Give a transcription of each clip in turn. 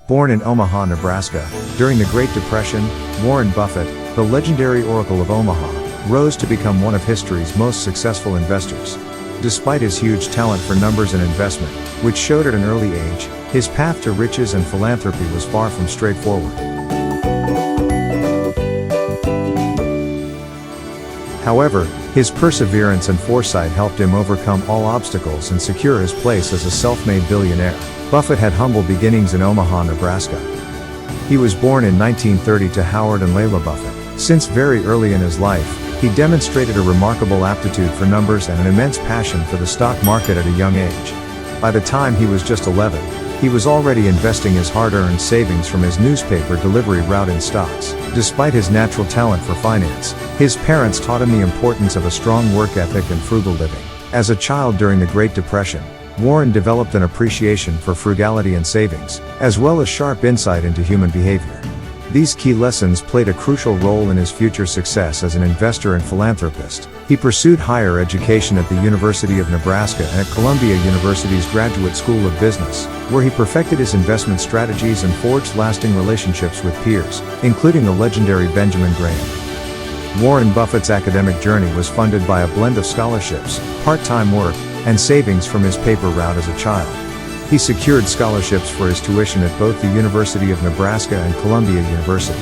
Born in Omaha, Nebraska, during the Great Depression, Warren Buffett, the legendary Oracle of Omaha, rose to become one of history's most successful investors. Despite his huge talent for numbers and investment, which showed at an early age, his path to riches and philanthropy was far from straightforward. However, his perseverance and foresight helped him overcome all obstacles and secure his place as a self-made billionaire. Buffett had humble beginnings in Omaha, Nebraska. He was born in 1930 to Howard and Layla Buffett. Since very early in his life, he demonstrated a remarkable aptitude for numbers and an immense passion for the stock market at a young age. By the time he was just 11, he was already investing his hard-earned savings from his newspaper delivery route in stocks. Despite his natural talent for finance, his parents taught him the importance of a strong work ethic and frugal living. As a child during the Great Depression, Warren developed an appreciation for frugality and savings, as well as sharp insight into human behavior. These key lessons played a crucial role in his future success as an investor and philanthropist. He pursued higher education at the University of Nebraska and at Columbia University's Graduate School of Business, where he perfected his investment strategies and forged lasting relationships with peers, including the legendary Benjamin Graham. Warren Buffett's academic journey was funded by a blend of scholarships, part-time work, and savings from his paper route as a child. He secured scholarships for his tuition at both the University of Nebraska and Columbia University.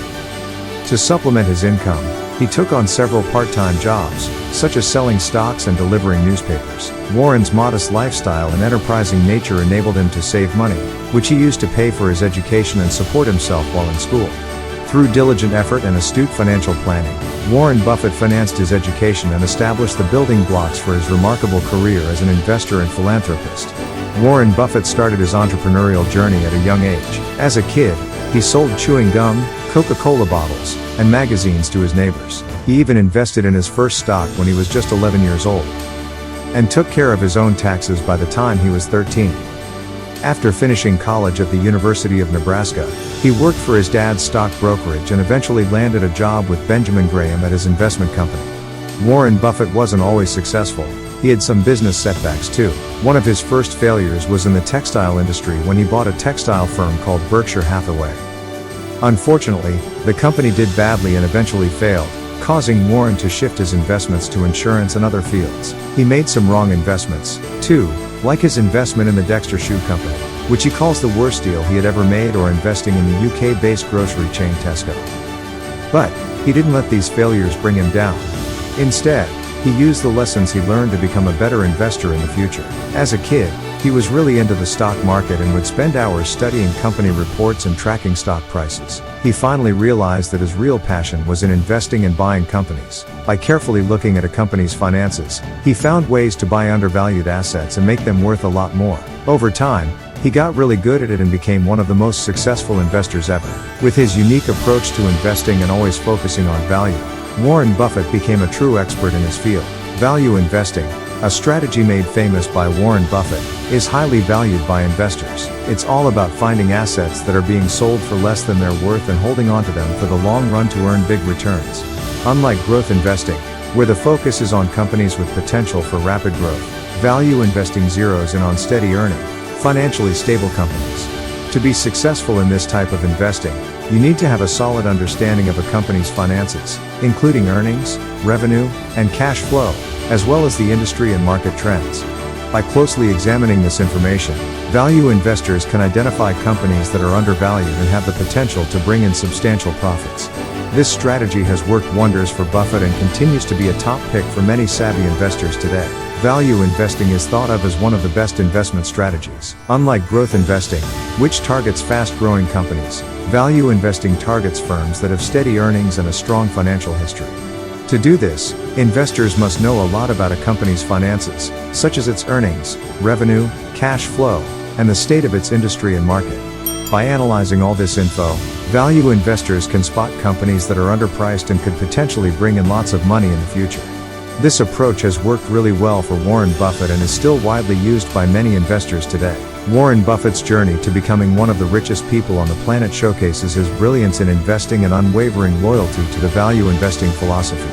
To supplement his income, he took on several part-time jobs, such as selling stocks and delivering newspapers. Warren's modest lifestyle and enterprising nature enabled him to save money, which he used to pay for his education and support himself while in school. Through diligent effort and astute financial planning, Warren Buffett financed his education and established the building blocks for his remarkable career as an investor and philanthropist. Warren Buffett started his entrepreneurial journey at a young age. As a kid, he sold chewing gum, Coca-Cola bottles, and magazines to his neighbors. He even invested in his first stock when he was just 11 years old, and took care of his own taxes by the time he was 13. After finishing college at the University of Nebraska, he worked for his dad's stock brokerage and eventually landed a job with Benjamin Graham at his investment company. Warren Buffett wasn't always successful. He had some business setbacks too. One of his first failures was in the textile industry when he bought a textile firm called Berkshire Hathaway. Unfortunately, the company did badly and eventually failed, causing Warren to shift his investments to insurance and other fields. He made some wrong investments, too, like his investment in the Dexter Shoe Company, which he calls the worst deal he had ever made, or investing in the UK-based grocery chain Tesco. But he didn't let these failures bring him down. Instead, he used the lessons he learned to become a better investor in the future. As a kid, he was really into the stock market and would spend hours studying company reports and tracking stock prices. He finally realized that his real passion was in investing and buying companies. By carefully looking at a company's finances, he found ways to buy undervalued assets and make them worth a lot more. Over time, he got really good at it and became one of the most successful investors ever. With his unique approach to investing and always focusing on value, Warren Buffett became a true expert in his field. Value investing, a strategy made famous by Warren Buffett, is highly valued by investors. It's all about finding assets that are being sold for less than their worth and holding onto them for the long run to earn big returns. Unlike growth investing, where the focus is on companies with potential for rapid growth, value investing zeroes in on steady earning, financially stable companies. To be successful in this type of investing, you need to have a solid understanding of a company's finances, including earnings, revenue, and cash flow, as well as the industry and market trends. By closely examining this information, value investors can identify companies that are undervalued and have the potential to bring in substantial profits. This strategy has worked wonders for Buffett and continues to be a top pick for many savvy investors today. Value investing is thought of as one of the best investment strategies. Unlike growth investing, which targets fast-growing companies, value investing targets firms that have steady earnings and a strong financial history. To do this, investors must know a lot about a company's finances, such as its earnings, revenue, cash flow, and the state of its industry and market. By analyzing all this info, value investors can spot companies that are underpriced and could potentially bring in lots of money in the future. This approach has worked really well for Warren Buffett and is still widely used by many investors today. Warren Buffett's journey to becoming one of the richest people on the planet showcases his brilliance in investing and unwavering loyalty to the value investing philosophy.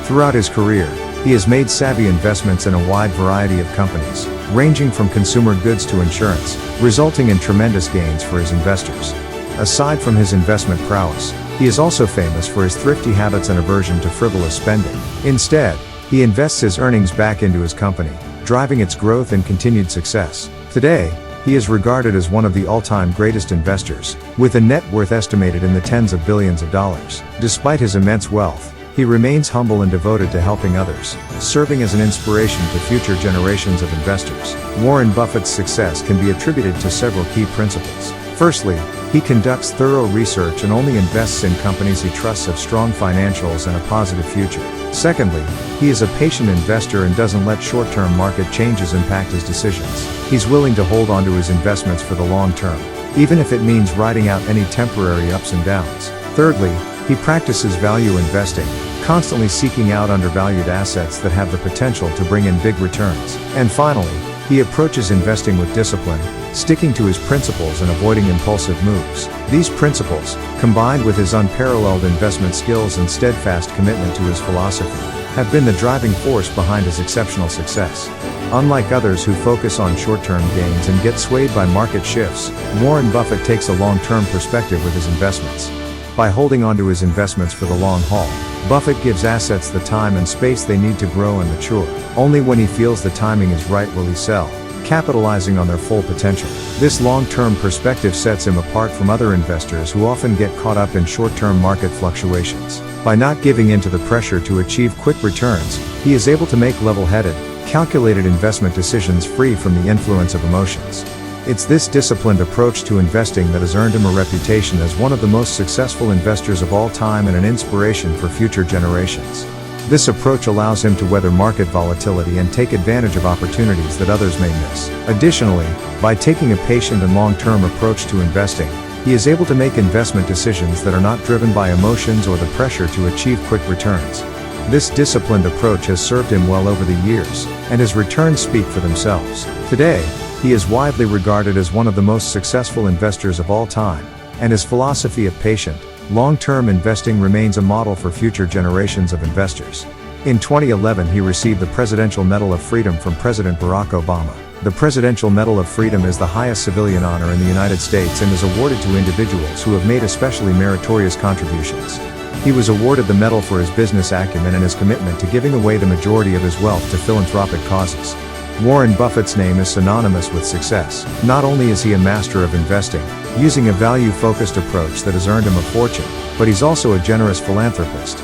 Throughout his career, he has made savvy investments in a wide variety of companies. ranging from consumer goods to insurance, resulting in tremendous gains for his investors. Aside from his investment prowess, he is also famous for his thrifty habits and aversion to frivolous spending. Instead, he invests his earnings back into his company, driving its growth and continued success. Today, he is regarded as one of the all-time greatest investors, with a net worth estimated in the tens of billions of dollars. Despite his immense wealth, he remains humble and devoted to helping others, serving as an inspiration to future generations of investors. Warren Buffett's success can be attributed to several key principles. Firstly, he conducts thorough research and only invests in companies he trusts have strong financials and a positive future. Secondly, he is a patient investor and doesn't let short-term market changes impact his decisions. He's willing to hold on to his investments for the long term, even if it means riding out any temporary ups and downs. Thirdly, he practices value investing, constantly seeking out undervalued assets that have the potential to bring in big returns. And finally, he approaches investing with discipline, sticking to his principles and avoiding impulsive moves. These principles, combined with his unparalleled investment skills and steadfast commitment to his philosophy, have been the driving force behind his exceptional success. Unlike others who focus on short-term gains and get swayed by market shifts, Warren Buffett takes a long-term perspective with his investments. By holding on to his investments for the long haul, Buffett gives assets the time and space they need to grow and mature. Only when he feels the timing is right will he sell, capitalizing on their full potential. This long-term perspective sets him apart from other investors who often get caught up in short-term market fluctuations. By not giving in to the pressure to achieve quick returns, he is able to make level-headed, calculated investment decisions free from the influence of emotions. It's this disciplined approach to investing that has earned him a reputation as one of the most successful investors of all time and an inspiration for future generations. This approach allows him to weather market volatility and take advantage of opportunities that others may miss. Additionally, by taking a patient and long-term approach to investing, he is able to make investment decisions that are not driven by emotions or the pressure to achieve quick returns. This disciplined approach has served him well over the years, and his returns speak for themselves. Today, he is widely regarded as one of the most successful investors of all time, and his philosophy of patient, long-term investing remains a model for future generations of investors. In 2011, he received the Presidential Medal of Freedom from President Barack Obama. The Presidential Medal of Freedom is the highest civilian honor in the United States and is awarded to individuals who have made especially meritorious contributions. He was awarded the medal for his business acumen and his commitment to giving away the majority of his wealth to philanthropic causes. Warren Buffett's name is synonymous with success. Not only is he a master of investing, using a value-focused approach that has earned him a fortune, but he's also a generous philanthropist.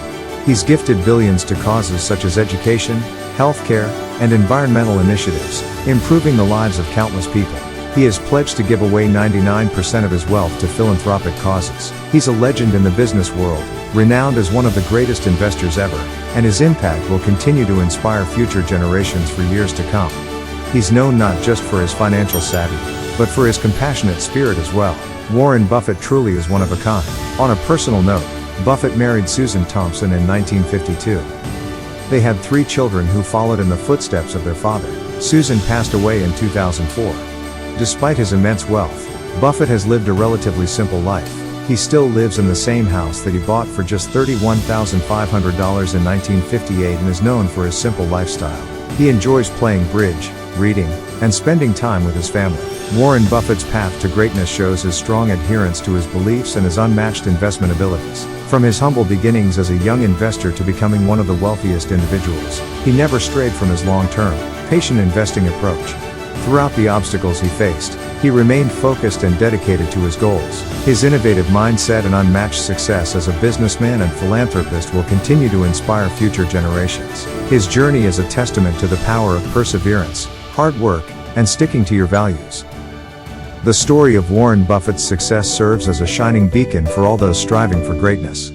He's gifted billions to causes such as education, healthcare, and environmental initiatives, improving the lives of countless people. He has pledged to give away 99% of his wealth to philanthropic causes. He's a legend in the business world, renowned as one of the greatest investors ever, and his impact will continue to inspire future generations for years to come. He's known not just for his financial savvy, but for his compassionate spirit as well. Warren Buffett truly is one of a kind. On a personal note, Buffett married Susan Thompson in 1952. They had 3 children who followed in the footsteps of their father. Susan passed away in 2004. Despite his immense wealth, Buffett has lived a relatively simple life. He still lives in the same house that he bought for just $31,500 in 1958 and is known for his simple lifestyle. He enjoys playing bridge, reading, and spending time with his family. Warren Buffett's path to greatness shows his strong adherence to his beliefs and his unmatched investment abilities. From his humble beginnings as a young investor to becoming one of the wealthiest individuals, he never strayed from his long-term, patient investing approach. Throughout the obstacles he faced, he remained focused and dedicated to his goals. His innovative mindset and unmatched success as a businessman and philanthropist will continue to inspire future generations. His journey is a testament to the power of perseverance, hard work, and sticking to your values. The story of Warren Buffett's success serves as a shining beacon for all those striving for greatness.